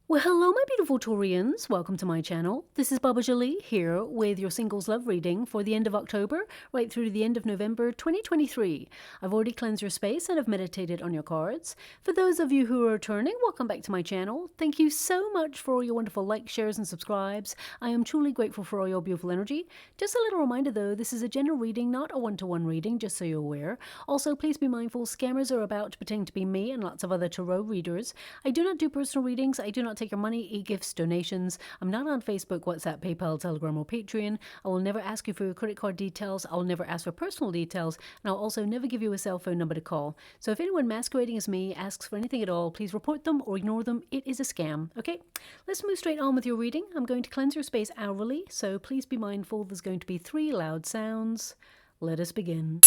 Well, hello, my beautiful Taurians. Welcome to my channel. This is Baba Jolie here with your singles love reading for the end of October, right through to the end of November 2023. I've already cleansed your space and have meditated on your cards. For those of you who are returning, welcome back to my channel. Thank you so much for all your wonderful likes, shares, and subscribes. I am truly grateful for all your beautiful energy. Just a little reminder though, this is a general reading, not a one-to-one reading, just so you're aware. Also, please be mindful, scammers are about to pretend to be me and lots of other tarot readers. I do not do personal readings. I do not take your money, e-gifts, donations. I'm not on Facebook, WhatsApp, PayPal, Telegram, or Patreon. I will never ask you for your credit card details. I will never ask for personal details, and I'll also never give you a cell phone number to call. So if anyone masquerading as me asks for anything at all, please report them or ignore them. It is a scam, okay? Let's move straight on with your reading. I'm going to cleanse your space hourly, so please be mindful there's going to be 3 loud sounds. Let us begin.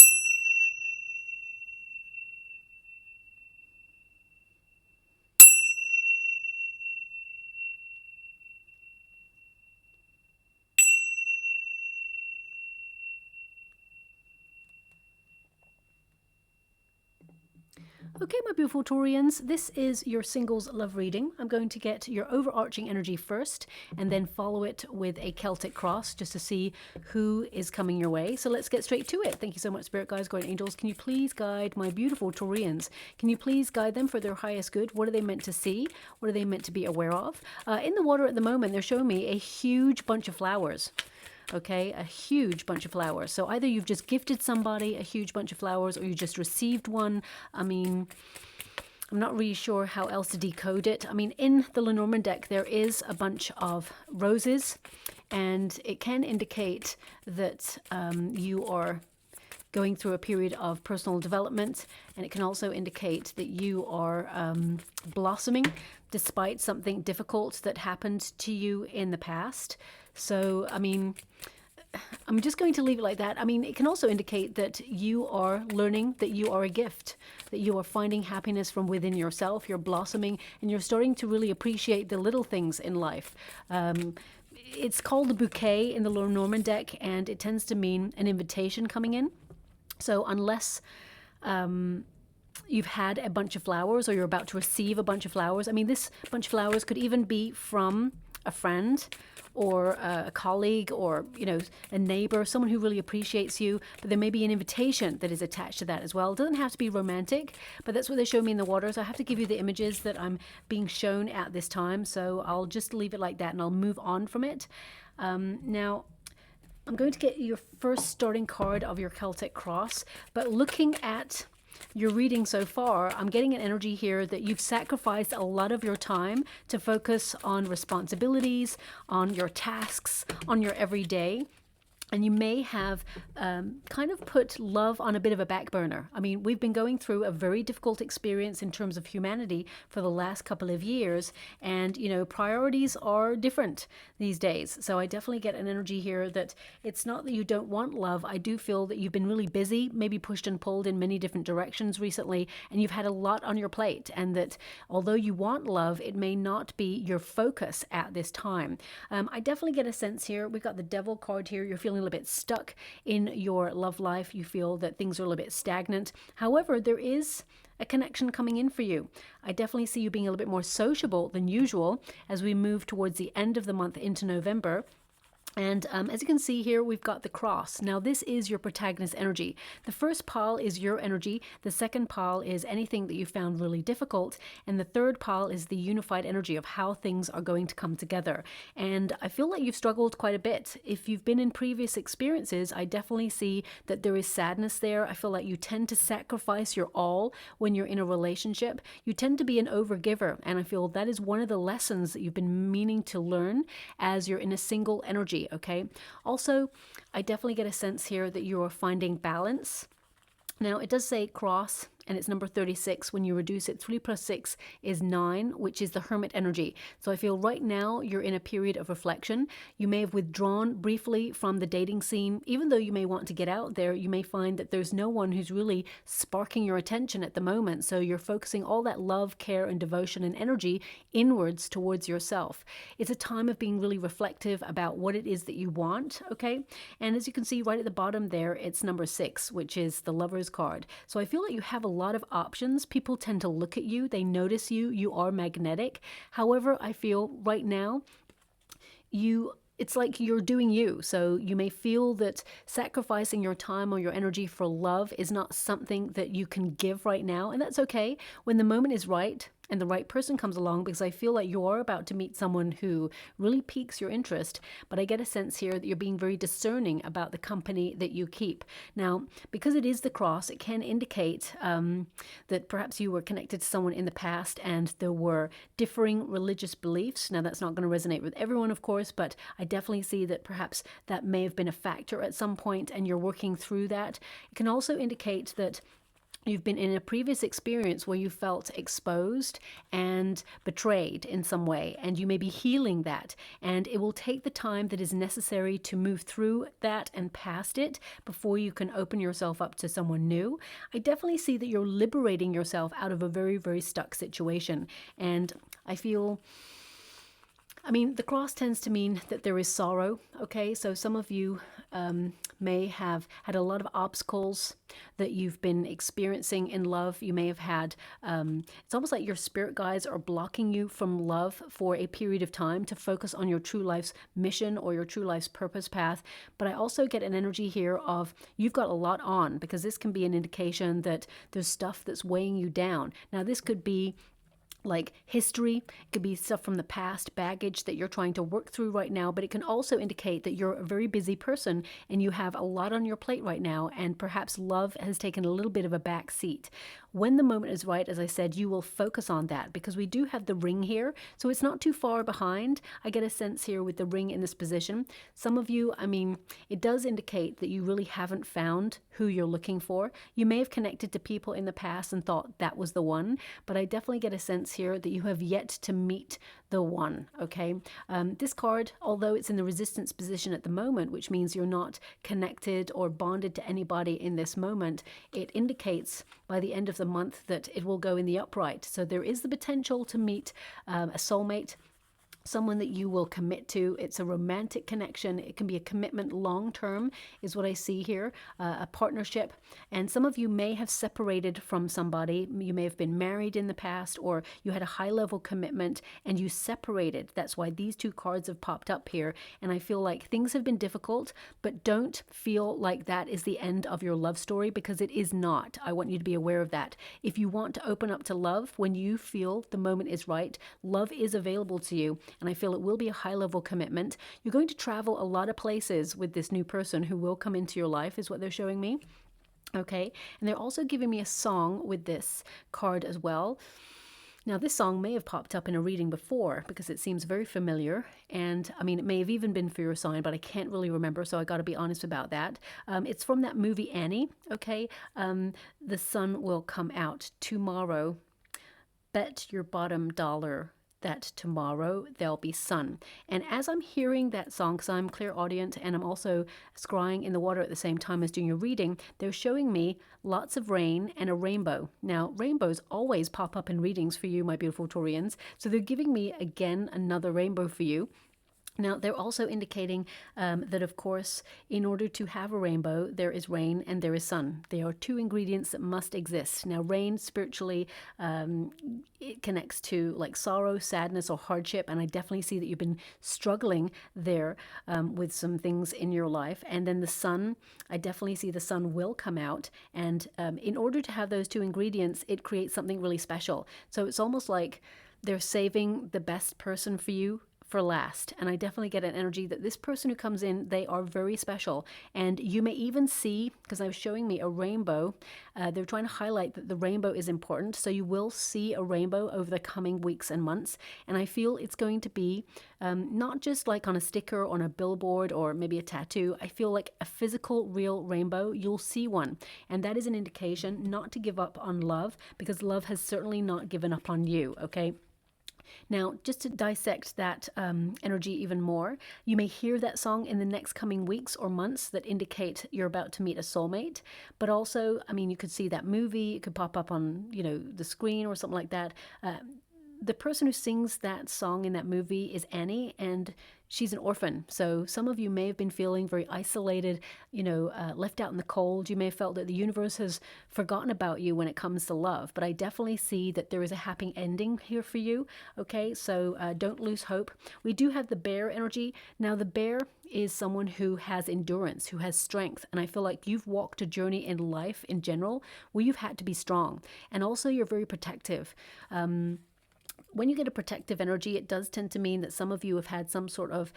Okay, my beautiful Taurians, this is your singles love reading. I'm going to get your overarching energy first and then follow it with a Celtic cross just to see who is coming your way. So let's get straight to it. Thank you so much, Spirit Guides, Guardian Angels. Can you please guide my beautiful Taurians? Can you please guide them for their highest good? What are they meant to see? What are they meant to be aware of? In the water at the moment, they're showing me a huge bunch of flowers. Okay, a huge bunch of flowers. So either you've just gifted somebody a huge bunch of flowers or you just received one. I mean, I'm not really sure how else to decode it. I mean, in the LENORMAND deck, there is a bunch of roses, and it can indicate that you are going through a period of personal development, and it can also indicate that you are blossoming despite something difficult that happened to you in the past. So, I mean, I'm just going to leave it like that. I mean, it can also indicate that you are learning that you are a gift, that you are finding happiness from within yourself, you're blossoming, and you're starting to really appreciate the little things in life. It's called a bouquet in the Lenormand deck, and it tends to mean an invitation coming in. So unless you've had a bunch of flowers or you're about to receive a bunch of flowers, I mean, this bunch of flowers could even be from a friend or a colleague or, you know, a neighbor, someone who really appreciates you, but there may be an invitation that is attached to that as well. It doesn't have to be romantic, but that's what they show me in the water. So I have to give you the images that I'm being shown at this time. So I'll just leave it like that and I'll move on from it. Now, I'm going to get your first starting card of your Celtic cross, but looking at your reading so far, I'm getting an energy here that you've sacrificed a lot of your time to focus on responsibilities, on your tasks, on your everyday. And you may have kind of put love on a bit of a back burner. I mean, we've been going through a very difficult experience in terms of humanity for the last couple of years. And, you know, priorities are different these days. So I definitely get an energy here that it's not that you don't want love. I do feel that you've been really busy, maybe pushed and pulled in many different directions recently, and you've had a lot on your plate. And that although you want love, it may not be your focus at this time. I definitely get a sense here. We've got the Devil card here. You're feeling a little bit stuck in your love life. You feel that things are a little bit stagnant. However, there is a connection coming in for you. I definitely see you being a little bit more sociable than usual as we move towards the end of the month into November. And as you can see here, we've got the cross. Now, this is your protagonist energy. The first pile is your energy. The second pile is anything that you found really difficult. And the third pile is the unified energy of how things are going to come together. And I feel like you've struggled quite a bit. If you've been in previous experiences, I definitely see that there is sadness there. I feel like you tend to sacrifice your all when you're in a relationship. You tend to be an overgiver. And I feel that is one of the lessons that you've been meaning to learn as you're in a single energy. Okay. Also, I definitely get a sense here that you're finding balance. Now, it does say cross, and it's number 36. When you reduce it, 3 plus 6 is 9, which is the hermit energy. So I feel right now you're in a period of reflection. You may have withdrawn briefly from the dating scene. Even though you may want to get out there, you may find that there's no one who's really sparking your attention at the moment. So you're focusing all that love, care, and devotion and energy inwards towards yourself. It's a time of being really reflective about what it is that you want, okay? And as you can see right at the bottom there, it's number 6, which is the Lover's card. So I feel like you have a lot of options. People tend to look at you, they notice you, you are magnetic. However, I feel right now, it's like you're doing you. So you may feel that sacrificing your time or your energy for love is not something that you can give right now. And that's okay. When the moment is right and the right person comes along, because I feel like you are about to meet someone who really piques your interest, but I get a sense here that you're being very discerning about the company that you keep. Now, because it is the cross, it can indicate that perhaps you were connected to someone in the past and there were differing religious beliefs. Now, that's not going to resonate with everyone, of course, but I definitely see that perhaps that may have been a factor at some point and you're working through that. It can also indicate that you've been in a previous experience where you felt exposed and betrayed in some way, and you may be healing that. And it will take the time that is necessary to move through that and past it before you can open yourself up to someone new. I definitely see that you're liberating yourself out of a very, very stuck situation. And I feel... the cross tends to mean that there is sorrow, okay? So some of you may have had a lot of obstacles that you've been experiencing in love. You may have had, it's almost like your spirit guides are blocking you from love for a period of time to focus on your true life's mission or your true life's purpose path. But I also get an energy here of you've got a lot on, because this can be an indication that there's stuff that's weighing you down. Now, this could be like history, it could be stuff from the past, baggage that you're trying to work through right now, but it can also indicate that you're a very busy person and you have a lot on your plate right now, and perhaps love has taken a little bit of a back seat. When the moment is right, as I said, you will focus on that, because we do have the ring here, so it's not too far behind. I get a sense here with the ring in this position. Some of you, it does indicate that you really haven't found who you're looking for. You may have connected to people in the past and thought that was the one, but I definitely get a sense here that you have yet to meet the one, okay? This card, although it's in the resistance position at the moment, which means you're not connected or bonded to anybody in this moment, it indicates by the end of the month that it will go in the upright. So there is the potential to meet a soulmate, someone that you will commit to. It's a romantic connection. It can be a commitment long term is what I see here, a partnership. And some of you may have separated from somebody. You may have been married in the past, or you had a high level commitment and you separated. That's why these two cards have popped up here. And I feel like things have been difficult, but don't feel like that is the end of your love story, because it is not. I want you to be aware of that. If you want to open up to love when you feel the moment is right, love is available to you. And I feel it will be a high-level commitment. You're going to travel a lot of places with this new person who will come into your life, is what they're showing me. Okay, and they're also giving me a song with this card as well. Now, this song may have popped up in a reading before because it seems very familiar. And it may have even been for your sign, but I can't really remember, so I got to be honest about that. It's from that movie Annie, okay? The sun will come out tomorrow. Bet your bottom dollar that tomorrow there'll be sun. And as I'm hearing that song, because I'm clairaudient and I'm also scrying in the water at the same time as doing a reading, they're showing me lots of rain and a rainbow. Now, rainbows always pop up in readings for you, my beautiful Taurians. So they're giving me, again, another rainbow for you. Now, they're also indicating that, of course, in order to have a rainbow, there is rain and there is sun. They are two ingredients that must exist. Now, rain spiritually, it connects to like sorrow, sadness, or hardship. And I definitely see that you've been struggling there with some things in your life. And then the sun, I definitely see the sun will come out. And in order to have those two ingredients, it creates something really special. So it's almost like they're saving the best person for you for last. And I definitely get an energy that this person who comes in, they are very special. And you may even see, because I was showing me a rainbow, they're trying to highlight that the rainbow is important. So you will see a rainbow over the coming weeks and months. And I feel it's going to be not just like on a sticker, on a billboard, or maybe a tattoo. I feel like a physical, real rainbow, you'll see one. And that is an indication not to give up on love, because love has certainly not given up on you, okay? Now, just to dissect that energy even more, you may hear that song in the next coming weeks or months that indicate you're about to meet a soulmate. But also, you could see that movie, it could pop up on, the screen or something like that. the person who sings that song in that movie is Annie, and she's an orphan. So some of you may have been feeling very isolated, left out in the cold. You may have felt that the universe has forgotten about you when it comes to love. But I definitely see that there is a happy ending here for you. Okay, so don't lose hope. We do have the bear energy. Now, the bear is someone who has endurance, who has strength. And I feel like you've walked a journey in life in general where you've had to be strong. And also you're very protective. When you get a protective energy, it does tend to mean that some of you have had some sort of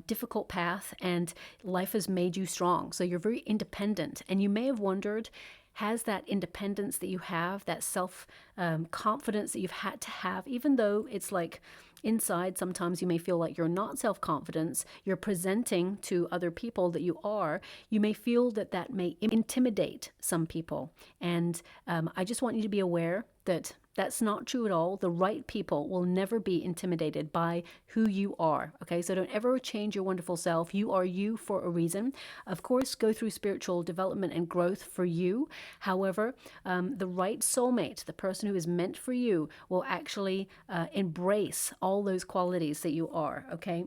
difficult path and life has made you strong. So you're very independent, and you may have wondered, has that independence that you have, that self-confidence that you've had to have, even though it's like inside, sometimes you may feel like you're not self-confidence, you're presenting to other people that you are, you may feel that that may intimidate some people. And I just want you to be aware that that's not true at all. The right people will never be intimidated by who you are. Okay, so don't ever change your wonderful self. You are you for a reason. Of course, go through spiritual development and growth for you. However, the right soulmate, the person who is meant for you, will actually embrace all those qualities that you are. Okay.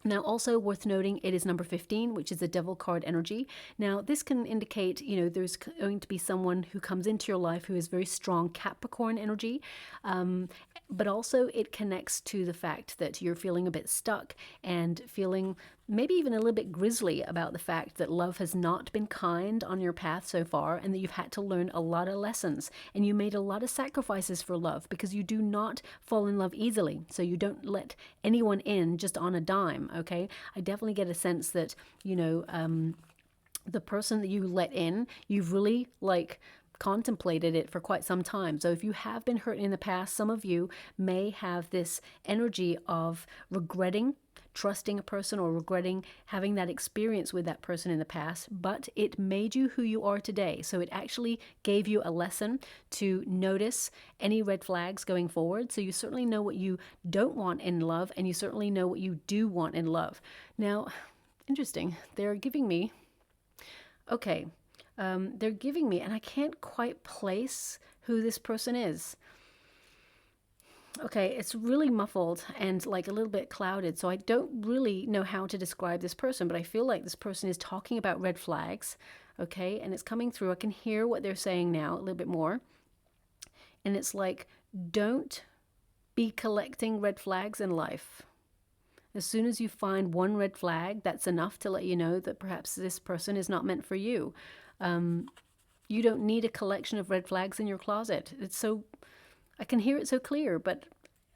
Now, also worth noting, it is number 15, which is the Devil card energy. Now, this can indicate, there's going to be someone who comes into your life who is very strong Capricorn energy. But also it connects to the fact that you're feeling a bit stuck and feeling maybe even a little bit grisly about the fact that love has not been kind on your path so far, and that you've had to learn a lot of lessons, and you made a lot of sacrifices for love, because you do not fall in love easily. So you don't let anyone in just on a dime. Okay, I definitely get a sense that the person that you let in, you've really contemplated it for quite some time. So if you have been hurt in the past, some of you may have this energy of regretting trusting a person or regretting having that experience with that person in the past, but it made you who you are today. So it actually gave you a lesson to notice any red flags going forward. So you certainly know what you don't want in love, and you certainly know what you do want in love. Now, interesting, they're giving me, and I can't quite place who this person is. Okay, it's really muffled and like a little bit clouded, so I don't really know how to describe this person, but I feel like this person is talking about red flags, okay, and it's coming through. I can hear what they're saying now a little bit more, and it's like, don't be collecting red flags in life. As soon as you find one red flag, that's enough to let you know that perhaps this person is not meant for you. You don't need a collection of red flags in your closet. I can hear it so clear, but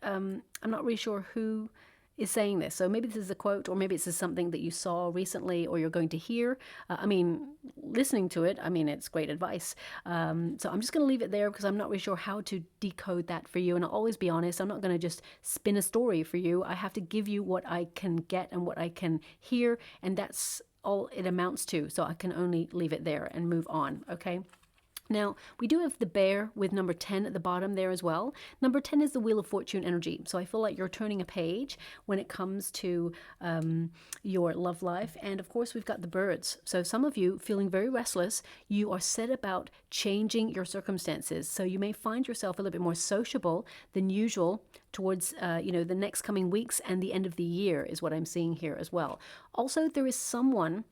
I'm not really sure who is saying this. So maybe this is a quote, or maybe this is something that you saw recently or you're going to hear. Listening to it, it's great advice. So I'm just going to leave it there, because I'm not really sure how to decode that for you. And I'll always be honest, I'm not going to just spin a story for you. I have to give you what I can get and what I can hear, and that's all it amounts to. So I can only leave it there and move on, okay? Now, we do have the bear with number 10 at the bottom there as well. Number 10 is the Wheel of Fortune energy. So I feel like you're turning a page when it comes to your love life. And of course, we've got the birds. So some of you feeling very restless, you are set about changing your circumstances. So you may find yourself a little bit more sociable than usual towards the next coming weeks and the end of the year is what I'm seeing here as well. Also, there is someone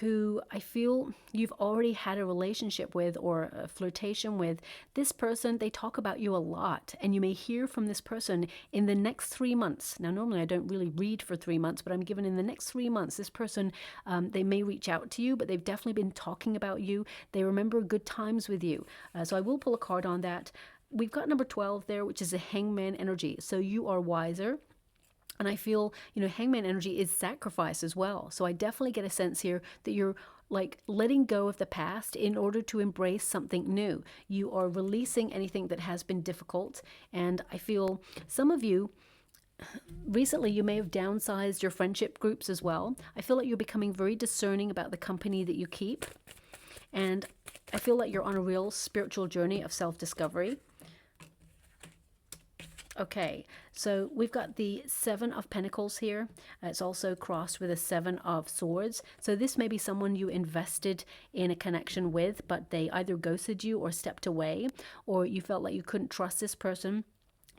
who I feel you've already had a relationship with or a flirtation with. This person, they talk about you a lot, and you may hear from this person in the next 3 months. Now, normally I don't really read for 3 months, but I'm given in the next 3 months, this person, they may reach out to you, but they've definitely been talking about you. They remember good times with you. So I will pull a card on that. We've got number 12 there, which is a hangman energy. So you are wiser. And I feel, hangman energy is sacrifice as well. So I definitely get a sense here that you're like letting go of the past in order to embrace something new. You are releasing anything that has been difficult. And I feel some of you, recently you may have downsized your friendship groups as well. I feel like you're becoming very discerning about the company that you keep. And I feel like you're on a real spiritual journey of self-discovery. Okay, so we've got the 7 of Pentacles here. It's also crossed with a 7 of Swords. So this may be someone you invested in a connection with, but they either ghosted you or stepped away, or you felt like you couldn't trust this person.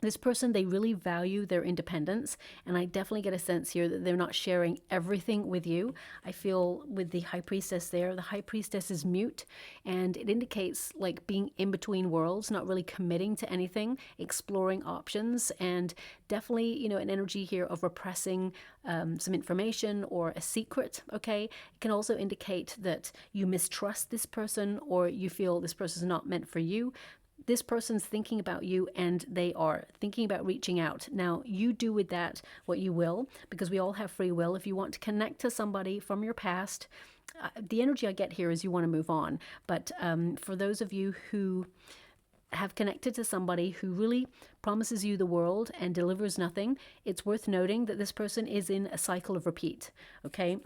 This person, they really value their independence, and I definitely get a sense here that they're not sharing everything with you. I feel with the High Priestess there, the High Priestess is mute, and it indicates like being in between worlds, not really committing to anything, exploring options, and definitely, you know, an energy here of repressing some information or a secret, okay? It can also indicate that you mistrust this person, or you feel this person is not meant for you. This person's thinking about you, and they are thinking about reaching out. Now, you do with that what you will, because we all have free will. If you want to connect to somebody from your past, the energy I get here is you want to move on. But for those of you who have connected to somebody who really promises you the world and delivers nothing, it's worth noting that this person is in a cycle of repeat, okay?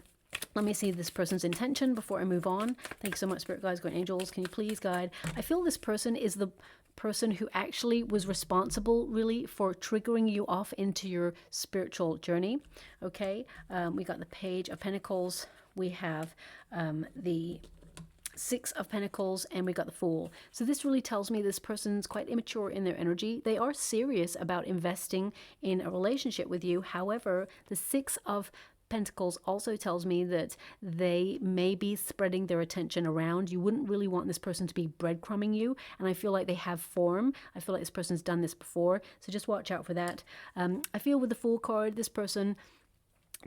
Let me see this person's intention before I move on. Thank you so much, Spirit Guides, Guardian Angels. Can you please guide? I feel this person is the person who actually was responsible really for triggering you off into your spiritual journey. Okay, we got the Page of Pentacles. We have the Six of Pentacles, and we got the Fool. So this really tells me this person's quite immature in their energy. They are serious about investing in a relationship with you. However, the Six of Pentacles also tells me that they may be spreading their attention around. You wouldn't really want this person to be breadcrumbing you, and I feel like they have form. I feel like this person's done this before, so just watch out for that. I feel with the Fool card, this person,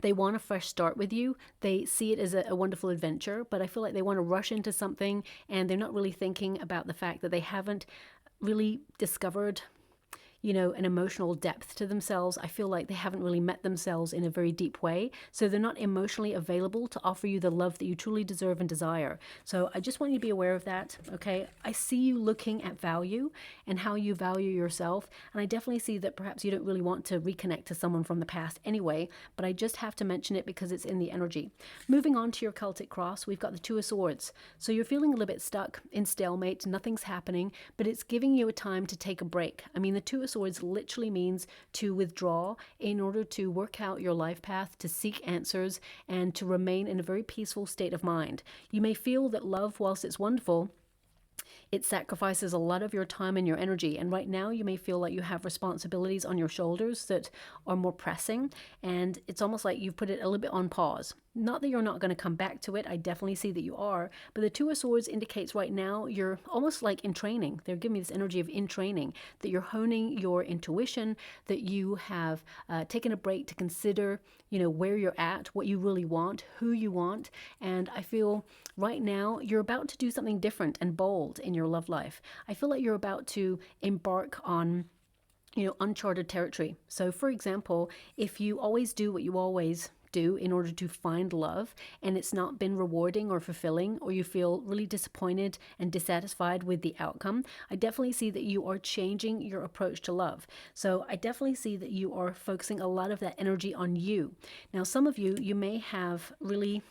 they want a fresh start with you. They see it as a wonderful adventure, but I feel like they want to rush into something, and they're not really thinking about the fact that they haven't really discovered, you know, an emotional depth to themselves. I feel like they haven't really met themselves in a very deep way. So they're not emotionally available to offer you the love that you truly deserve and desire. So I just want you to be aware of that, okay? I see you looking at value and how you value yourself. And I definitely see that perhaps you don't really want to reconnect to someone from the past anyway, but I just have to mention it because it's in the energy. Moving on to your Celtic cross, we've got the Two of Swords. So you're feeling a little bit stuck in stalemate, nothing's happening, but it's giving you a time to take a break. I mean, the Two of Swords literally means to withdraw in order to work out your life path, to seek answers, and to remain in a very peaceful state of mind. You may feel that love, whilst it's wonderful, it sacrifices a lot of your time and your energy. And right now you may feel like you have responsibilities on your shoulders that are more pressing. And it's almost like you've put it a little bit on pause. Not that you're not going to come back to it. I definitely see that you are. But the Two of Swords indicates right now you're almost like in training. They're giving me this energy of in training, that you're honing your intuition, that you have taken a break to consider, you know, where you're at, what you really want, who you want. And I feel right now you're about to do something different and bold in your love life. I feel like you're about to embark on, you know, uncharted territory. So for example, if you always do what you always do in order to find love, and it's not been rewarding or fulfilling, or you feel really disappointed and dissatisfied with the outcome, I definitely see that you are changing your approach to love. So I definitely see that you are focusing a lot of that energy on you. Now, some of you may have really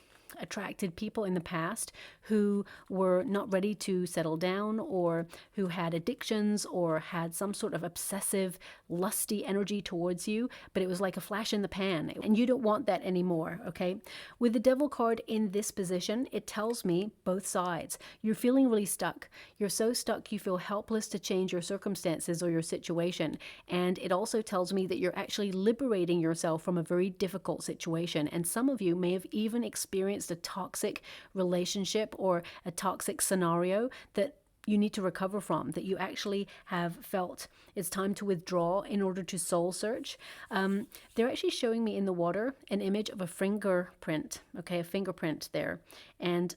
attracted people in the past who were not ready to settle down, or who had addictions, or had some sort of obsessive, lusty energy towards you, but it was like a flash in the pan, and you don't want that anymore, okay? With the Devil card in this position, it tells me both sides. You're feeling really stuck. You're so stuck you feel helpless to change your circumstances or your situation, and it also tells me that you're actually liberating yourself from a very difficult situation, and some of you may have even experienced a toxic relationship or a toxic scenario that you need to recover from, that you actually have felt it's time to withdraw in order to soul search. They're actually showing me in the water an image of a fingerprint, okay, a fingerprint there, and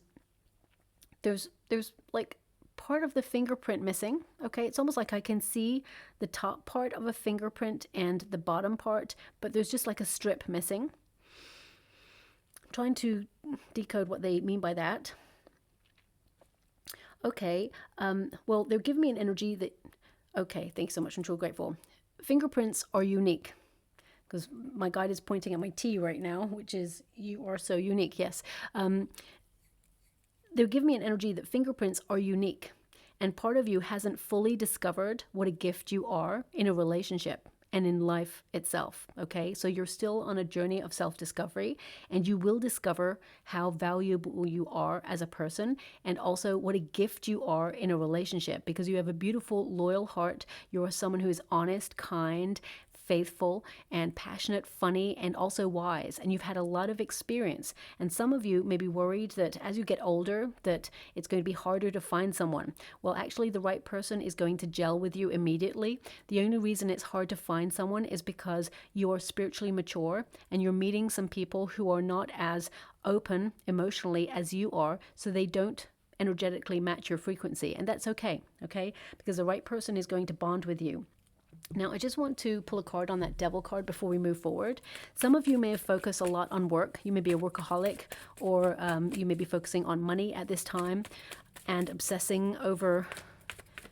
there's like part of the fingerprint missing, okay? It's almost like I can see the top part of a fingerprint and the bottom part, but there's just like a strip missing. Trying to decode what they mean by that. Okay, well, they're giving me an energy that, okay, thanks so much, I'm truly grateful. Fingerprints are unique, because my guide is pointing at my T right now, which is, you are so unique, yes. They're giving me an energy that fingerprints are unique, and part of you hasn't fully discovered what a gift you are in a relationship. and in life itself. Okay, so you're still on a journey of self-discovery, and you will discover how valuable you are as a person, and also what a gift you are in a relationship, because you have a beautiful, loyal heart. You're someone who is honest, kind, faithful, and passionate, funny, and also wise, and you've had a lot of experience. And some of you may be worried that as you get older that it's going to be harder to find someone. Well, actually the right person is going to gel with you immediately. The only reason it's hard to find someone is because you're spiritually mature and you're meeting some people who are not as open emotionally as you are, so they don't energetically match your frequency, and that's okay, because the right person is going to bond with you. Now, I just want to pull a card on that Devil card before we move forward. Some of you may have focused a lot on work. You may be a workaholic, or you may be focusing on money at this time and obsessing over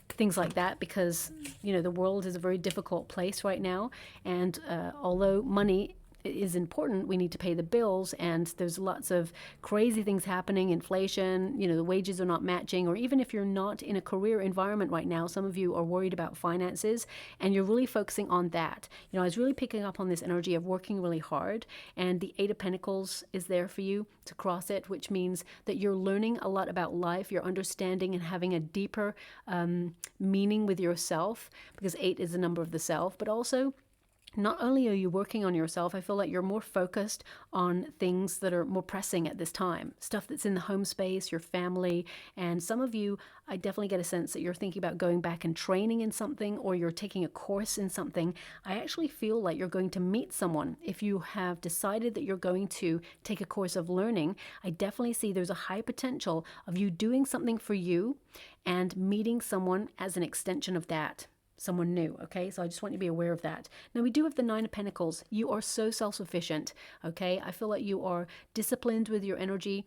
things like that, because, you know, the world is a very difficult place right now. And although money is important, we need to pay the bills, and there's lots of crazy things happening, inflation, you know, the wages are not matching, or even if you're not in a career environment right now, some of you are worried about finances and you're really focusing on that. You know, I was really picking up on this energy of working really hard, and the Eight of Pentacles is there for you to cross it, which means that you're learning a lot about life, you're understanding and having a deeper meaning with yourself, because 8 is the number of the self. But also, not only are you working on yourself, I feel like you're more focused on things that are more pressing at this time. Stuff that's in the home space, your family, and some of you, I definitely get a sense that you're thinking about going back and training in something, or you're taking a course in something. I actually feel like you're going to meet someone. If you have decided that you're going to take a course of learning, I definitely see there's a high potential of you doing something for you and meeting someone as an extension of that. Someone new, okay? So I just want you to be aware of that. Now, we do have the Nine of Pentacles. You are so self-sufficient, okay? I feel like you are disciplined with your energy.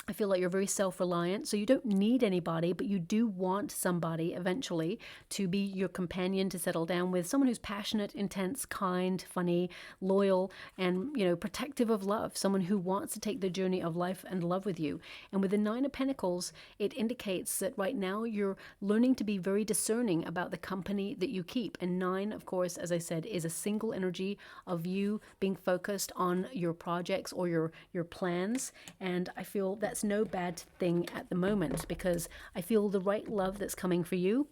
I feel like you're very self-reliant, so you don't need anybody, but you do want somebody eventually to be your companion, to settle down with, someone who's passionate, intense, kind, funny, loyal, and, you know, protective of love, someone who wants to take the journey of life and love with you. And with the Nine of Pentacles, it indicates that right now you're learning to be very discerning about the company that you keep. And 9, of course, as I said, is a single energy of you being focused on your projects or your plans. And I feel that's no bad thing at the moment, because I feel the right love that's coming for you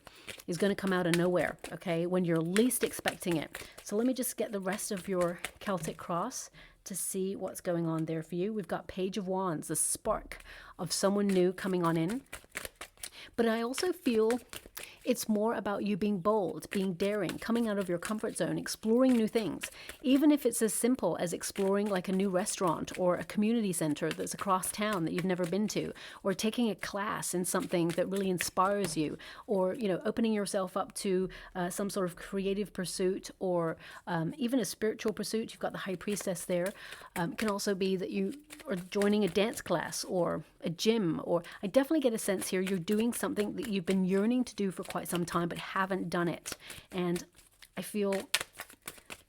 is going to come out of nowhere, okay, when you're least expecting it. So let me just get the rest of your Celtic cross to see what's going on there for you. We've got Page of Wands, the spark of someone new coming on in. But I also feel it's more about you being bold, being daring, coming out of your comfort zone, exploring new things. Even if it's as simple as exploring like a new restaurant or a community center that's across town that you've never been to, or taking a class in something that really inspires you, or, you know, opening yourself up to some sort of creative pursuit, or even a spiritual pursuit. You've got the High Priestess there. It can also be that you are joining a dance class or a gym, or I definitely get a sense here you're doing something that you've been yearning to do for quite some time but haven't done it. And I feel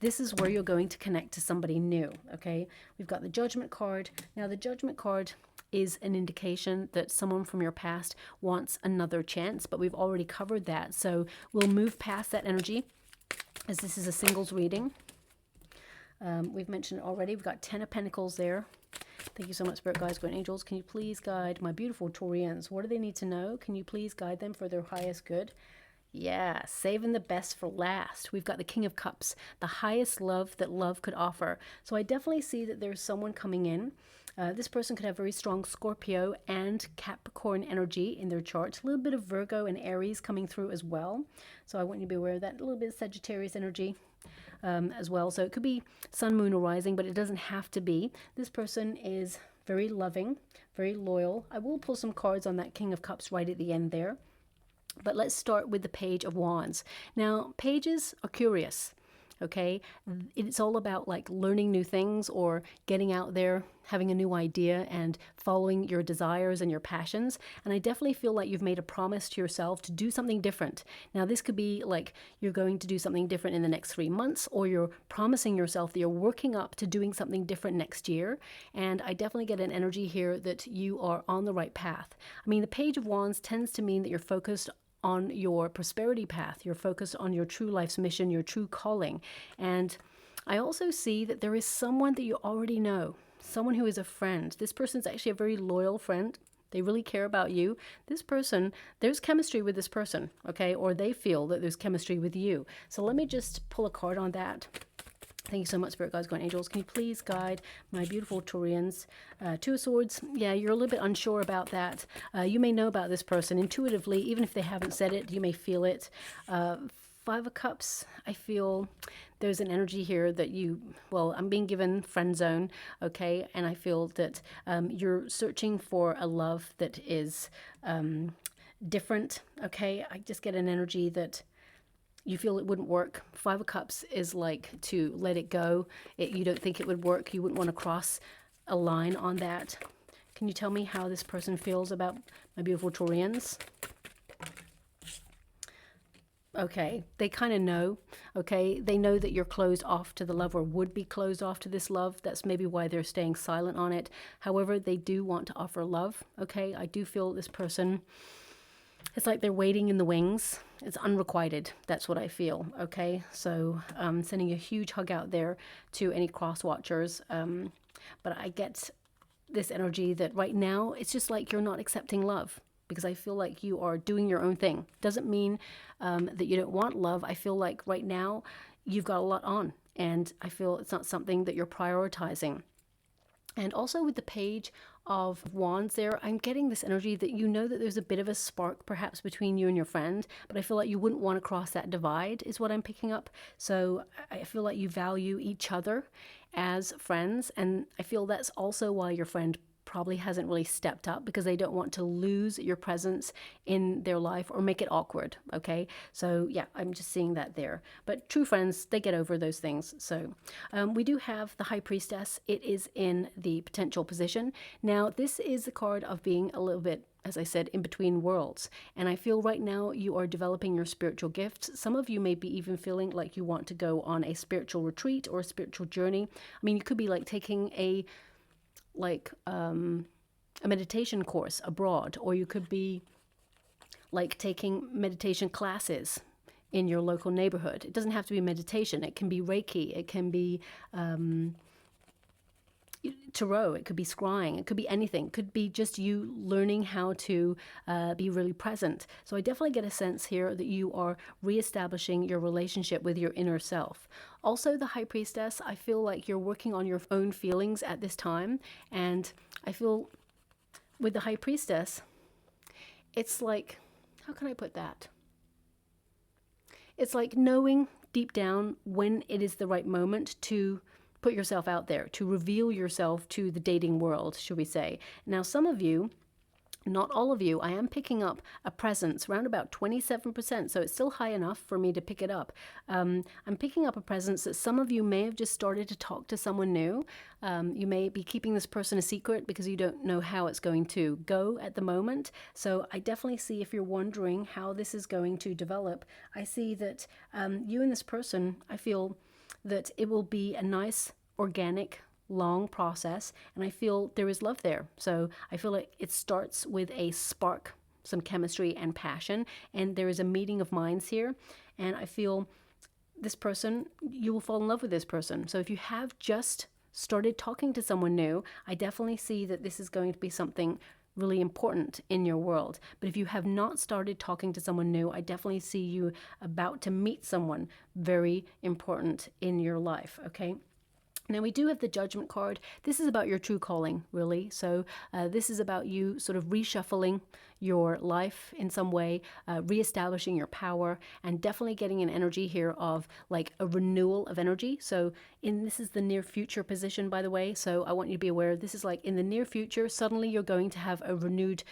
this is where you're going to connect to somebody new, okay? We've got the Judgment card. Now, the Judgment card is an indication that someone from your past wants another chance, but we've already covered that. So we'll move past that energy, as this is a singles reading. We've mentioned it already. We've got 10 of Pentacles there. Thank you so much, Spirit Guides, Guardian Angels. Can you please guide my beautiful Taurians? What do they need to know? Can you please guide them for their highest good? Yeah, saving the best for last. We've got the King of Cups, the highest love that love could offer. So I definitely see that there's someone coming in. This person could have very strong Scorpio and Capricorn energy in their chart. A little bit of Virgo and Aries coming through as well. So I want you to be aware of that. A little bit of Sagittarius energy as well. So it could be Sun, Moon, or Rising, but it doesn't have to be. This person is very loving, very loyal. I will pull some cards on that King of Cups right at the end there. But let's start with the Page of Wands. Now, pages are curious, okay? It's all about like learning new things or getting out there, having a new idea and following your desires and your passions. And I definitely feel like you've made a promise to yourself to do something different. Now, this could be like you're going to do something different in the next 3 months, or you're promising yourself that you're working up to doing something different next year. And I definitely get an energy here that you are on the right path. I mean, the Page of Wands tends to mean that you're focused on your prosperity path. You're focused on your true life's mission, your true calling. And I also see that there is someone that you already know, someone who is a friend. This person's actually a very loyal friend. They really care about you. This person, there's chemistry with this person, okay? Or they feel that there's chemistry with you. So let me just pull a card on that. Thank you so much, Spirit Guides, Guardian Angels. Can you please guide my beautiful Taurians? Two of Swords. Yeah, you're a little bit unsure about that. You may know about this person intuitively, even if they haven't said it. You may feel it. Five of Cups. I feel there's an energy here that well, I'm being given friend zone, okay? And I feel that you're searching for a love that is different, okay? I just get an energy that you feel it wouldn't work. Five of Cups is like to let it go. You don't think it would work. You wouldn't want to cross a line on that. Can you tell me how this person feels about my beautiful Taurians? Okay, they kind of know, okay? They know that you're closed off to the love, or would be closed off to this love. That's maybe why they're staying silent on it. However, they do want to offer love, okay? I do feel this person, it's like they're waiting in the wings. It's unrequited. That's what I feel, okay? So sending a huge hug out there to any cross watchers. But I get this energy that right now, it's just like you're not accepting love, because I feel like you are doing your own thing. Doesn't mean that you don't want love. I feel like right now you've got a lot on, and I feel it's not something that you're prioritizing. And also with the Page of Wands there, I'm getting this energy that you know that there's a bit of a spark perhaps between you and your friend, but I feel like you wouldn't want to cross that divide is what I'm picking up. So I feel like you value each other as friends, and I feel that's also why your friend probably hasn't really stepped up, because they don't want to lose your presence in their life or make it awkward, okay? So yeah, I'm just seeing that there. But true friends, they get over those things. So we do have the High Priestess. It is in the potential position. Now, this is the card of being a little bit, as I said, in between worlds. And I feel right now you are developing your spiritual gifts. Some of you may be even feeling like you want to go on a spiritual retreat or a spiritual journey. I mean, you could be like taking a meditation course abroad, or you could be like taking meditation classes in your local neighborhood. It doesn't have to be meditation. It can be Reiki. It can be Tarot. It could be scrying. It could be anything. It could be just you learning how to be really present. So I definitely get a sense here that you are reestablishing your relationship with your inner self. Also, the High Priestess, I feel like you're working on your own feelings at this time. And I feel with the High Priestess, it's like, how can I put that? It's like knowing deep down when it is the right moment to put yourself out there, to reveal yourself to the dating world, should we say. Now, some of you, not all of you, I am picking up a presence around about 27%, so it's still high enough for me to pick it up. I'm picking up a presence that some of you may have just started to talk to someone new. You may be keeping this person a secret because you don't know how it's going to go at the moment. So I definitely see, if you're wondering how this is going to develop, I see that you and this person, I feel that it will be a nice, organic, long process, and I feel there is love there. So I feel like it starts with a spark, some chemistry and passion, and there is a meeting of minds here, and I feel this person, you will fall in love with this person. So if you have just started talking to someone new, I definitely see that this is going to be something really important in your world. But if you have not started talking to someone new, I definitely see you about to meet someone very important in your life, okay? Now, we do have the Judgment card. This is about your true calling, really. So this is about you sort of reshuffling your life in some way, reestablishing your power, and definitely getting an energy here of like a renewal of energy. So this is the near future position, by the way. So I want you to be aware, this is like in the near future, suddenly you're going to have a renewed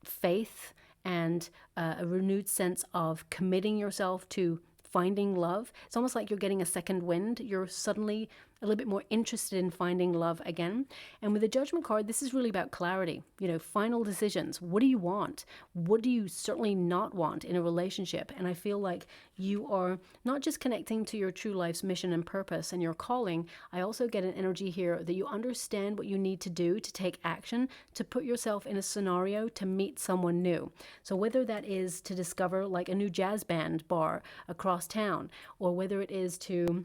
faith and a renewed sense of committing yourself to finding love. It's almost like you're getting a second wind. You're suddenly a little bit more interested in finding love again. And with the Judgment card, this is really about clarity, you know, final decisions. What do you want? What do you certainly not want in a relationship? And I feel like you are not just connecting to your true life's mission and purpose and your calling. I also get an energy here that you understand what you need to do to take action, to put yourself in a scenario to meet someone new. So whether that is to discover like a new jazz band bar across town, or whether it is to,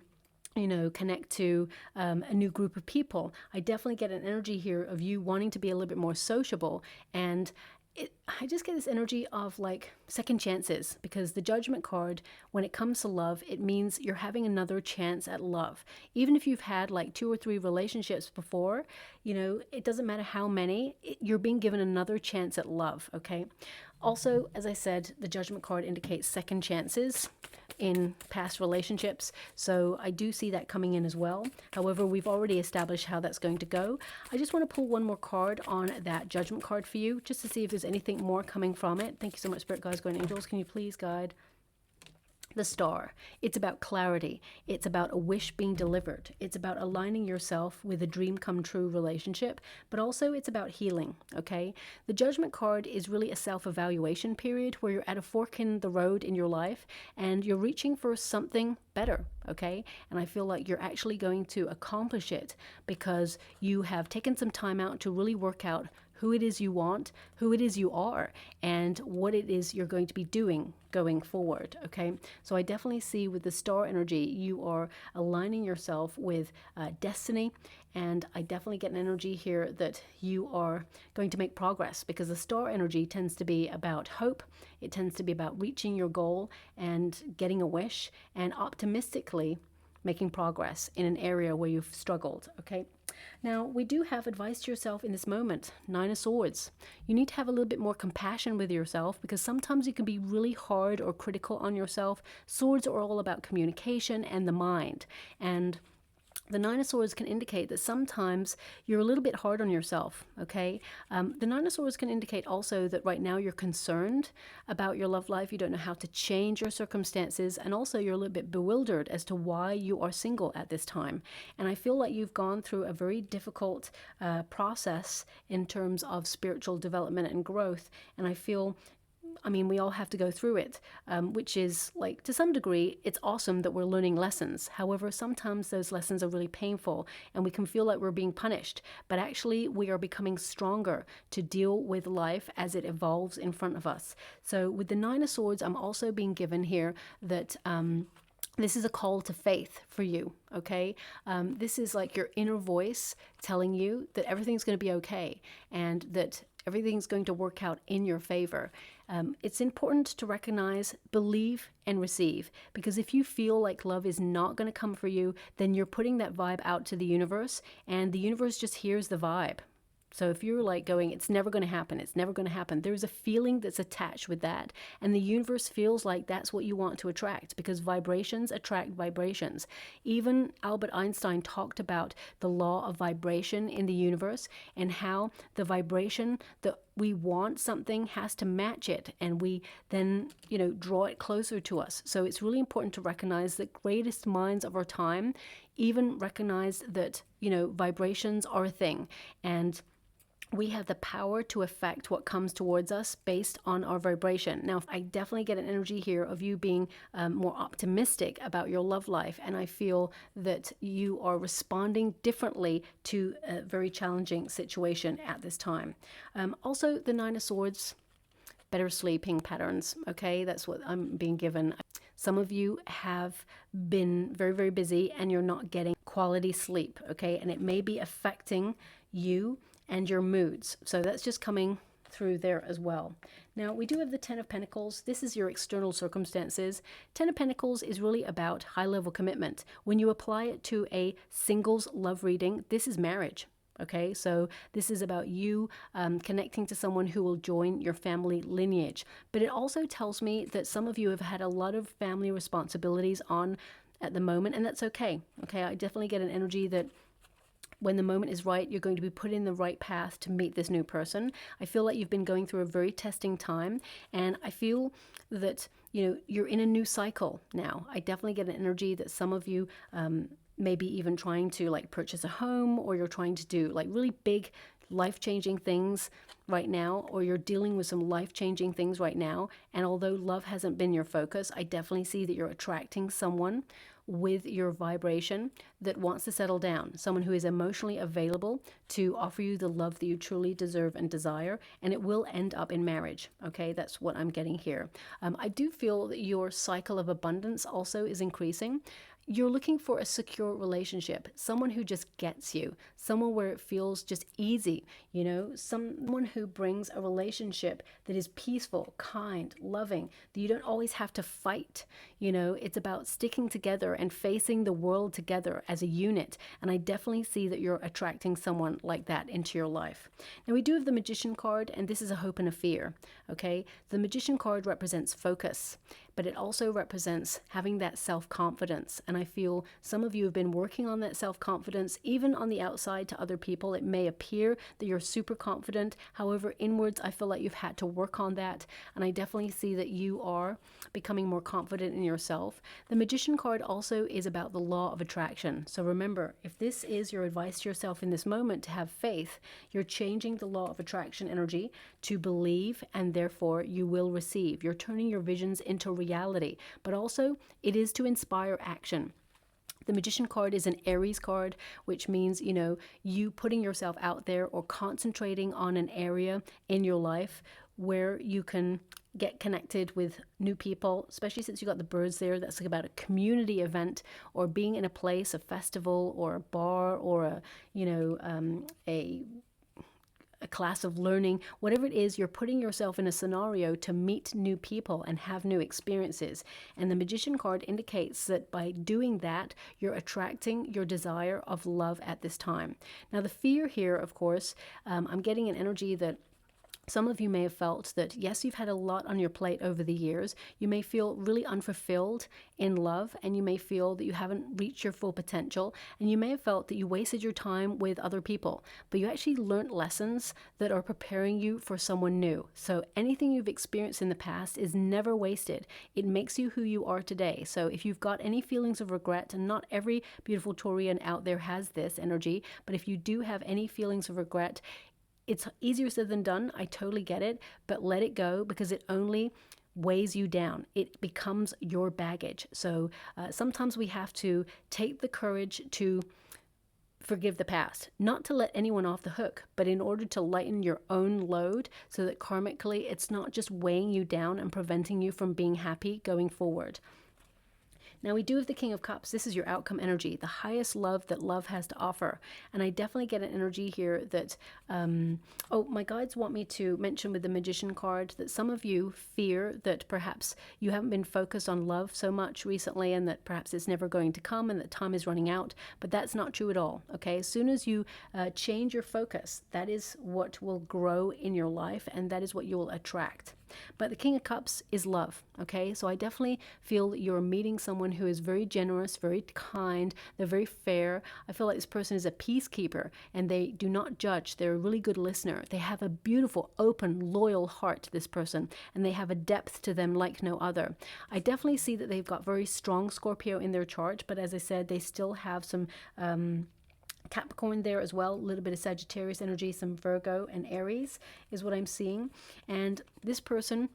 you know, connect to a new group of people, I definitely get an energy here of you wanting to be a little bit more sociable. And I just get this energy of like second chances, because the Judgment card, when it comes to love, it means you're having another chance at love. Even if you've had like 2 or 3 relationships before, you know, it doesn't matter how many, you're being given another chance at love, okay? Also, as I said, the Judgment card indicates second chances in past relationships, so I do see that coming in as well. However, we've already established how that's going to go. I just want to pull one more card on that Judgment card for you, just to see if there's anything more coming from it. Thank you so much, Spirit Guides, Guardian Angels. Can you please guide the Star? It's about clarity. It's about a wish being delivered. It's about aligning yourself with a dream come true relationship, but also it's about healing, okay? The Judgment card is really a self-evaluation period where you're at a fork in the road in your life and you're reaching for something better, okay? And I feel like you're actually going to accomplish it because you have taken some time out to really work out who it is you want, who it is you are, and what it is you're going to be doing going forward, okay? So I definitely see with the Star energy, you are aligning yourself with destiny, and I definitely get an energy here that you are going to make progress, because the Star energy tends to be about hope. It tends to be about reaching your goal and getting a wish, and optimistically making progress in an area where you've struggled, okay? Now, we do have advice to yourself in this moment. 9 of Swords. You need to have a little bit more compassion with yourself, because sometimes you can be really hard or critical on yourself. Swords are all about communication and the mind. And the 9 of Swords can indicate that sometimes you're a little bit hard on yourself, okay? The 9 of Swords can indicate also that right now you're concerned about your love life. You don't know how to change your circumstances, and also you're a little bit bewildered as to why you are single at this time. And I feel like you've gone through a very difficult process in terms of spiritual development and growth, and I feel, I mean, we all have to go through it, which is like, to some degree, it's awesome that we're learning lessons. However, sometimes those lessons are really painful and we can feel like we're being punished, but actually we are becoming stronger to deal with life as it evolves in front of us. So with the 9 of Swords, I'm also being given here that this is a call to faith for you, okay? This is like your inner voice telling you that everything's going to be okay and that everything's going to work out in your favor. It's important to recognize, believe, and receive, because if you feel like love is not going to come for you, then you're putting that vibe out to the universe, and the universe just hears the vibe. So if you're like going, it's never going to happen, it's never going to happen, there's a feeling that's attached with that. And the universe feels like that's what you want to attract, because vibrations attract vibrations. Even Albert Einstein talked about the law of vibration in the universe, and how the vibration that we want something has to match it, and we then, you know, draw it closer to us. So it's really important to recognize that greatest minds of our time even recognize that, you know, vibrations are a thing, and we have the power to affect what comes towards us based on our vibration. Now, I definitely get an energy here of you being more optimistic about your love life, and I feel that you are responding differently to a very challenging situation at this time. Also, the 9 of Swords, better sleeping patterns, okay? That's what I'm being given. Some of you have been very, very busy and you're not getting quality sleep, okay? And it may be affecting you and your moods. So that's just coming through there as well. Now, we do have the 10 of Pentacles. This is your external circumstances. 10 of Pentacles is really about high-level commitment. When you apply it to a singles love reading, this is marriage. Okay, so this is about you connecting to someone who will join your family lineage. But it also tells me that some of you have had a lot of family responsibilities on at the moment, and that's okay. Okay, I definitely get an energy that when the moment is right, you're going to be put in the right path to meet this new person. I feel like you've been going through a very testing time, and I feel that, you know, you're in a new cycle now. I definitely get an energy that some of you maybe even trying to like purchase a home, or you're trying to do like really big life-changing things right now, or you're dealing with some life-changing things right now. And although love hasn't been your focus, I definitely see that you're attracting someone with your vibration that wants to settle down, someone who is emotionally available to offer you the love that you truly deserve and desire, and it will end up in marriage. Okay, that's what I'm getting here. I do feel that your cycle of abundance also is increasing. You're looking for a secure relationship, someone who just gets you, someone where it feels just easy, you know, someone who brings a relationship that is peaceful, kind, loving, that you don't always have to fight. You know, it's about sticking together and facing the world together as a unit. And I definitely see that you're attracting someone like that into your life. Now, we do have the Magician card, and this is a hope and a fear. Okay, the Magician card represents focus, but it also represents having that self-confidence. And I feel some of you have been working on that self-confidence, even on the outside to other people. It may appear that you're super confident. However, inwards, I feel like you've had to work on that. And I definitely see that you are becoming more confident in yourself. The Magician card also is about the law of attraction. So remember, if this is your advice to yourself in this moment, to have faith, you're changing the law of attraction energy to believe, and therefore you will receive. You're turning your visions into reality, but also it is to inspire action. The Magician card is an Aries card, which means, you know, you putting yourself out there or concentrating on an area in your life where you can get connected with new people, especially since you got the birds there. That's like about a community event, or being in a place, a festival or a bar, or a, you know, a class of learning. Whatever it is, you're putting yourself in a scenario to meet new people and have new experiences. And the Magician card indicates that by doing that, you're attracting your desire of love at this time. Now, the fear here, of course, I'm getting an energy that some of you may have felt that, yes, you've had a lot on your plate over the years. You may feel really unfulfilled in love, and you may feel that you haven't reached your full potential, and you may have felt that you wasted your time with other people, but you actually learned lessons that are preparing you for someone new. So anything you've experienced in the past is never wasted. It makes you who you are today. So if you've got any feelings of regret, and not every beautiful Taurian out there has this energy, but if you do have any feelings of regret, it's easier said than done. I totally get it, but let it go, because it only weighs you down. It becomes your baggage. So sometimes we have to take the courage to forgive the past, not to let anyone off the hook, but in order to lighten your own load, so that karmically it's not just weighing you down and preventing you from being happy going forward. Now, we do have the King of Cups. This is your outcome energy, the highest love that love has to offer. And I definitely get an energy here that, my guides want me to mention with the Magician card that some of you fear that perhaps you haven't been focused on love so much recently, and that perhaps it's never going to come, and that time is running out. But that's not true at all, okay? As soon as you change your focus, that is what will grow in your life, and that is what you will attract. But the King of Cups is love, okay? So I definitely feel that you're meeting someone who is very generous, very kind, they're very fair. I feel like this person is a peacekeeper, and they do not judge. They're a really good listener. They have a beautiful, open, loyal heart, this person, and they have a depth to them like no other. I definitely see that they've got very strong Scorpio in their chart, but as I said, they still have some Capricorn there as well, a little bit of Sagittarius energy, some Virgo and Aries is what I'm seeing. And this person,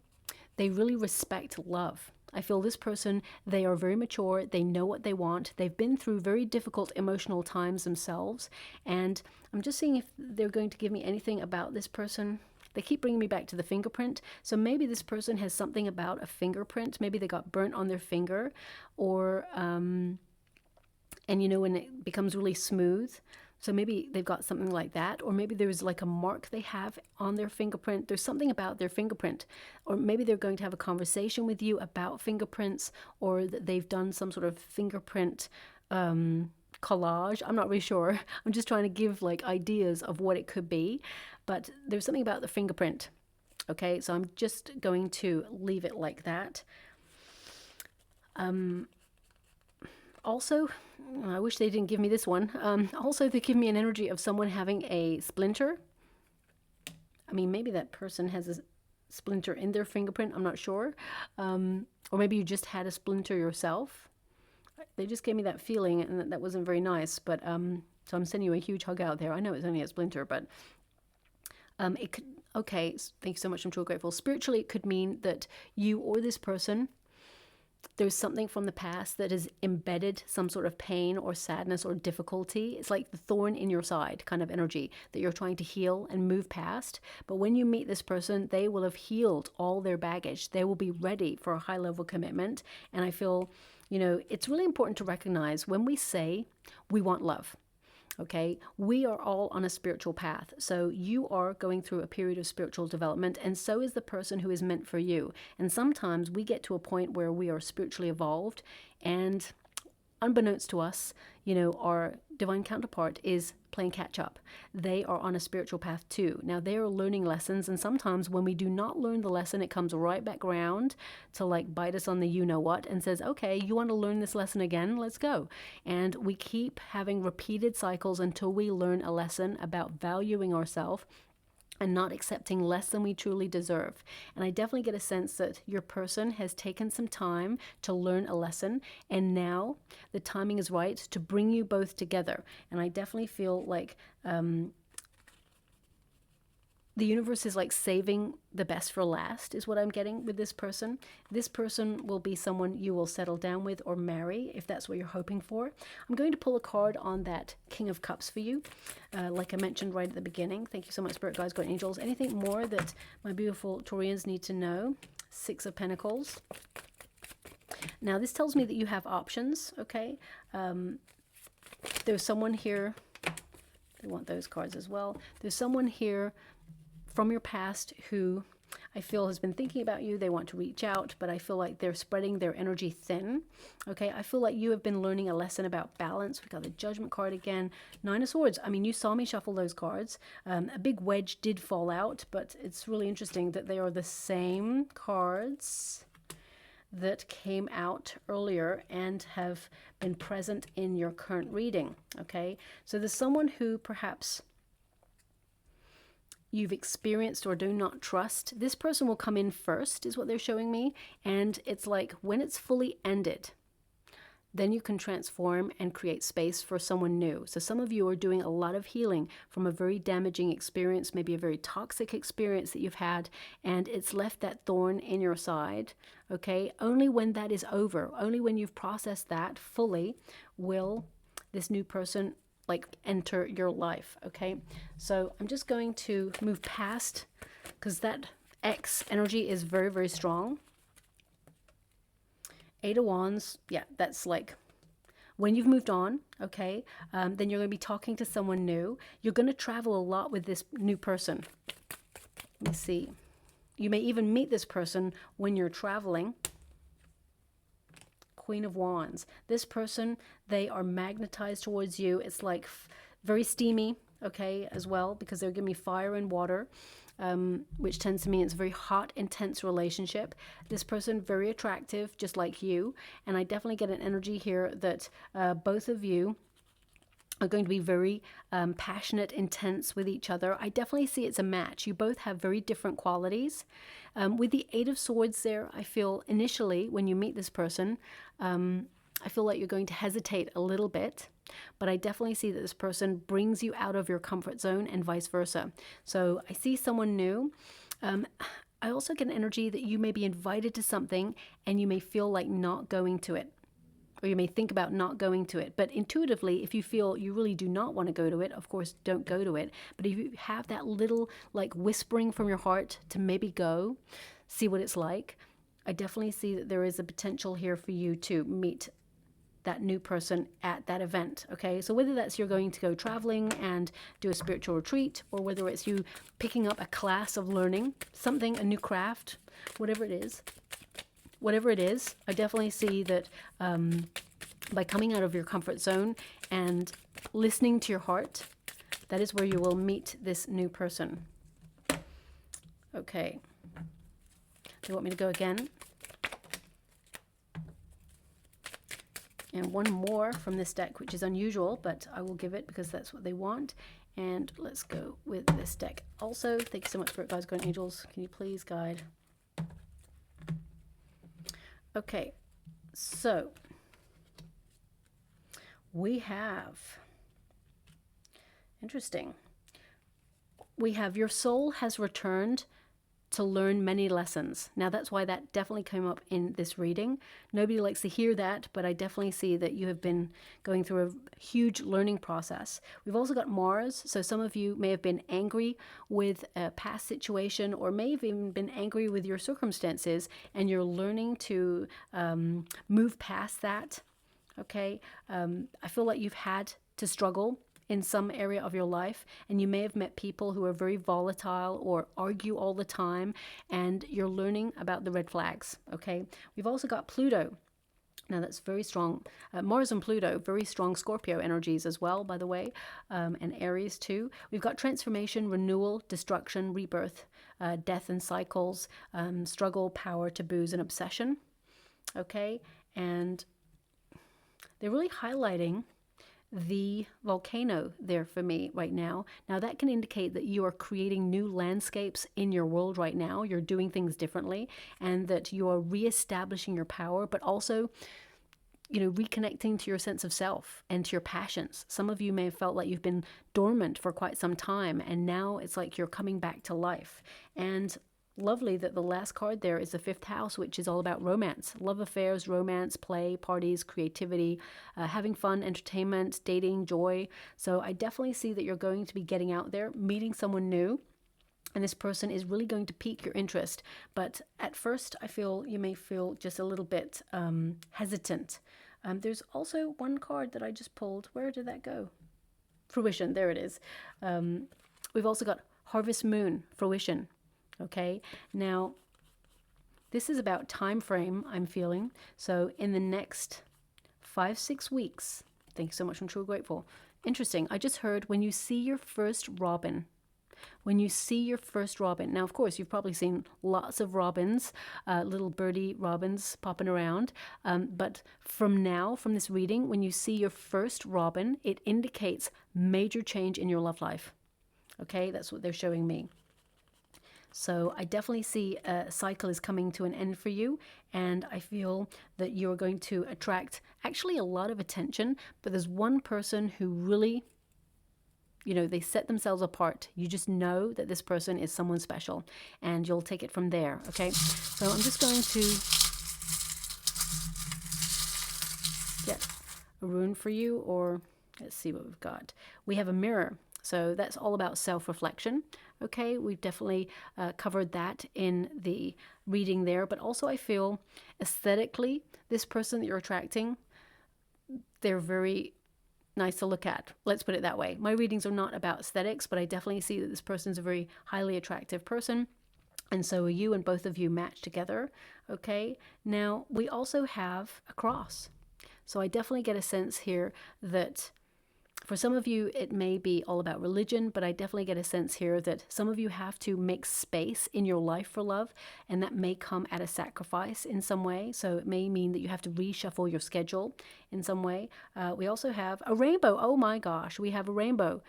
they really respect love. I feel this person, they are very mature, they know what they want, they've been through very difficult emotional times themselves, and I'm just seeing if they're going to give me anything about this person. They keep bringing me back to the fingerprint, so maybe this person has something about a fingerprint. Maybe they got burnt on their finger, or and you know, when it becomes really smooth, so maybe they've got something like that, or maybe there's like a mark they have on their fingerprint. There's something about their fingerprint, or maybe they're going to have a conversation with you about fingerprints, or that they've done some sort of fingerprint collage. I'm not really sure. I'm just trying to give like ideas of what it could be, but there's something about the fingerprint. Okay, so I'm just going to leave it like that. Also, I wish they didn't give me this one. Also, they give me an energy of someone having a splinter. I mean, maybe that person has a splinter in their fingerprint. I'm not sure. Or maybe you just had a splinter yourself. they just gave me that feeling, and that wasn't very nice. But so I'm sending you a huge hug out there. I know it's only a splinter, but it could. Okay, thank you so much. I'm truly grateful. Spiritually, it could mean that you or this person, there's something from the past that has embedded some sort of pain or sadness or difficulty. It's like the thorn in your side kind of energy that you're trying to heal and move past. But when you meet this person, they will have healed all their baggage. They will be ready for a high level commitment. And I feel, you know, it's really important to recognize when we say we want love. Okay, we are all on a spiritual path. So you are going through a period of spiritual development, and so is the person who is meant for you. And sometimes we get to a point where we are spiritually evolved, and unbeknownst to us, you know, our divine counterpart is playing catch up. They are on a spiritual path too. Now they are learning lessons, and sometimes when we do not learn the lesson, it comes right back around to like bite us on the you know what and says, okay, you want to learn this lesson again? Let's go. And we keep having repeated cycles until we learn a lesson about valuing ourselves and not accepting less than we truly deserve. And I definitely get a sense that your person has taken some time to learn a lesson, and now the timing is right to bring you both together. And I definitely feel like the universe is like saving the best for last is what I'm getting with this person. This person will be someone you will settle down with or marry if that's what you're hoping for. I'm going to pull a card on that King of Cups for you, like I mentioned right at the beginning. Thank you so much, Spirit Guides, Guardian Angels. Anything more that my beautiful Taurians need to know? Six of Pentacles. Now this tells me that you have options, okay? There's someone here. I want those cards as well. There's someone here from your past who I feel has been thinking about you. They want to reach out, but I feel like they're spreading their energy thin. Okay, I feel like you have been learning a lesson about balance. We got the Judgment card again. Nine of Swords. I mean, you saw me shuffle those cards. A big wedge did fall out, but it's really interesting that they are the same cards that came out earlier and have been present in your current reading. Okay, so there's someone who perhaps you've experienced or do not trust. This person will come in first, is what they're showing me. And it's like when it's fully ended, then you can transform and create space for someone new. So some of you are doing a lot of healing from a very damaging experience, maybe a very toxic experience that you've had, and it's left that thorn in your side. Okay, only when that is over, only when you've processed that fully, will this new person like enter your life. Okay, so I'm just going to move past, because that X energy is very, very strong. Eight of Wands, yeah, that's like when you've moved on. Okay, then you're going to be talking to someone new. You're going to travel a lot with this new person. Let me see, you may even meet this person when you're traveling. Queen of Wands. This person, they are magnetized towards you. It's like very steamy, okay, as well, because they're giving me fire and water, which tends to mean it's a very hot, intense relationship. This person, very attractive, just like you. And I definitely get an energy here that both of you are going to be very passionate, intense with each other. I definitely see it's a match. You both have very different qualities. With the Eight of Swords there, I feel initially when you meet this person, I feel like you're going to hesitate a little bit, but I definitely see that this person brings you out of your comfort zone and vice versa. So I see someone new. I also get an energy that you may be invited to something and you may feel like not going to it. Or you may think about not going to it. But intuitively, if you feel you really do not want to go to it, of course, don't go to it. But if you have that little like whispering from your heart to maybe go, see what it's like, I definitely see that there is a potential here for you to meet that new person at that event. Okay, so whether that's you're going to go traveling and do a spiritual retreat, or whether it's you picking up a class of learning something, a new craft, whatever it is, I definitely see that by coming out of your comfort zone and listening to your heart, that is where you will meet this new person. Okay. Do you want me to go again? And one more from this deck, which is unusual, but I will give it because that's what they want. And let's go with this deck also. Thank you so much, Spirit Guides, Guardian Angels. Can you please guide? Okay, so we have, interesting, we have your soul has returned to learn many lessons. Now that's why that definitely came up in this reading. Nobody likes to hear that, but I definitely see that you have been going through a huge learning process. We've also got Mars, so some of you may have been angry with a past situation, or may have even been angry with your circumstances, and you're learning to move past that. Okay, I feel like you've had to struggle in some area of your life, and you may have met people who are very volatile or argue all the time, and you're learning about the red flags. Okay, we've also got Pluto. Now that's very strong. Mars and Pluto, very strong Scorpio energies as well, by the way, and Aries too. We've got transformation, renewal, destruction, rebirth, death and cycles, struggle, power, taboos, and obsession. Okay, and they're really highlighting the volcano there for me right now. Now that can indicate that you are creating new landscapes in your world right now. You're doing things differently, and that you are reestablishing your power, but also, you know, reconnecting to your sense of self and to your passions. Some of you may have felt like you've been dormant for quite some time, and now it's like you're coming back to life. And lovely that the last card there is the 5th house, which is all about romance, love affairs, romance, play, parties, creativity, having fun, entertainment, dating, joy. So I definitely see that you're going to be getting out there, meeting someone new, and this person is really going to pique your interest. But at first, I feel you may feel just a little bit hesitant. There's also one card that I just pulled. Where did that go? Fruition, there it is. We've also got Harvest Moon, fruition. Okay, now this is about time frame, I'm feeling. So in the next 5-6 weeks, thank you so much, I'm truly grateful. Interesting, I just heard when you see your first robin. When you see your first robin. Now, of course, you've probably seen lots of robins, little birdie robins popping around. But from now, from this reading, when you see your first robin, it indicates major change in your love life. Okay, that's what they're showing me. So I definitely see a cycle is coming to an end for you, and I feel that you're going to attract actually a lot of attention, but there's one person who really, you know, they set themselves apart. You just know that this person is someone special, and you'll take it from there, okay? So I'm just going to get a rune for you, or let's see what we've got. We have a mirror. So that's all about self-reflection. Okay, we've definitely covered that in the reading there. But also I feel aesthetically, this person that you're attracting, they're very nice to look at. Let's put it that way. My readings are not about aesthetics, but I definitely see that this person's a very highly attractive person. And so you, and both of you match together. Okay, now we also have a cross. So I definitely get a sense here that for some of you, it may be all about religion, but I definitely get a sense here that some of you have to make space in your life for love, and that may come at a sacrifice in some way. So it may mean that you have to reshuffle your schedule in some way. We also have a rainbow. Oh my gosh, we have a rainbow.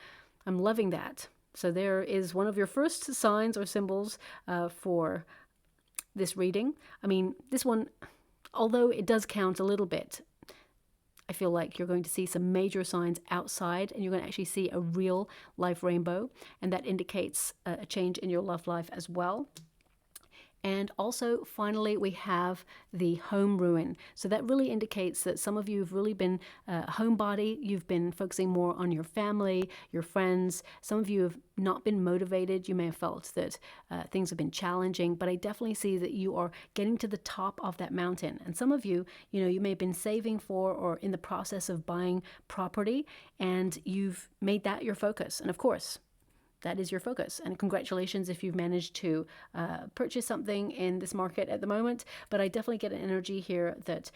I'm loving that. So there is one of your first signs or symbols for this reading. I mean, this one, although it does count a little bit, I feel like you're going to see some major signs outside, and you're going to actually see a real life rainbow, and that indicates a change in your love life as well. And also, finally, we have the home ruin. So that really indicates that some of you have really been a homebody. You've been focusing more on your family, your friends. Some of you have not been motivated. You may have felt that things have been challenging, but I definitely see that you are getting to the top of that mountain. And some of you, you know, you may have been saving for or in the process of buying property, and you've made that your focus. And of course, that is your focus. And congratulations if you've managed to purchase something in this market at the moment. But I definitely get an energy here that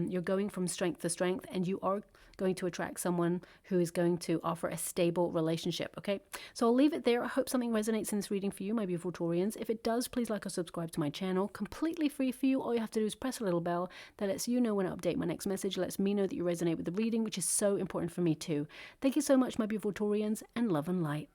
you're going from strength to strength, and you are going to attract someone who is going to offer a stable relationship, okay? So I'll leave it there. I hope something resonates in this reading for you, my beautiful Taurians. If it does, please like or subscribe to my channel. Completely free for you. All you have to do is press a little bell that lets you know when I update my next message, lets me know that you resonate with the reading, which is so important for me too. Thank you so much, my beautiful Taurians, and love and light.